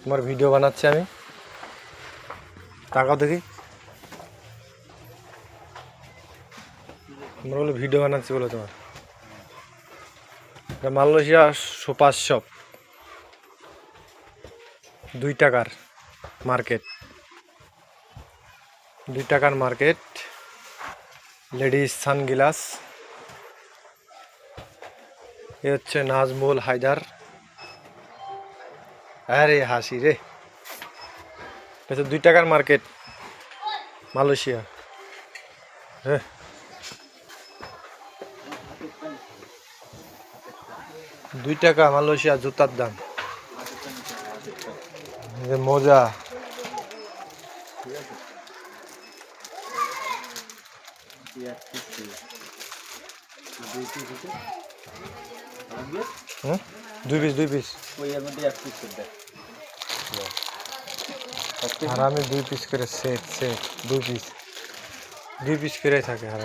তোমার ভিডিও বানাচ্ছি আমি, তাকাও দেখি। তোমরা বলে ভিডিও বানাচ্ছি বলে তোমার। মালয়েশিয়া সুপার শপ, 2 টাকার মার্কেট, 2 টাকার মার্কেট। লেডিস সানগ্লাস, এ হচ্ছে নাজমুল হায়দার। আরে হাসি রে, এটা 2 টাকার মার্কেট মালয়েশিয়া। হ্যাঁ, 2 টাকা মালয়েশিয়া জুতার দাম। মোজা, দুই পিস আর আমি 2 পিস করে সেট 2 পিস করে থাকে আর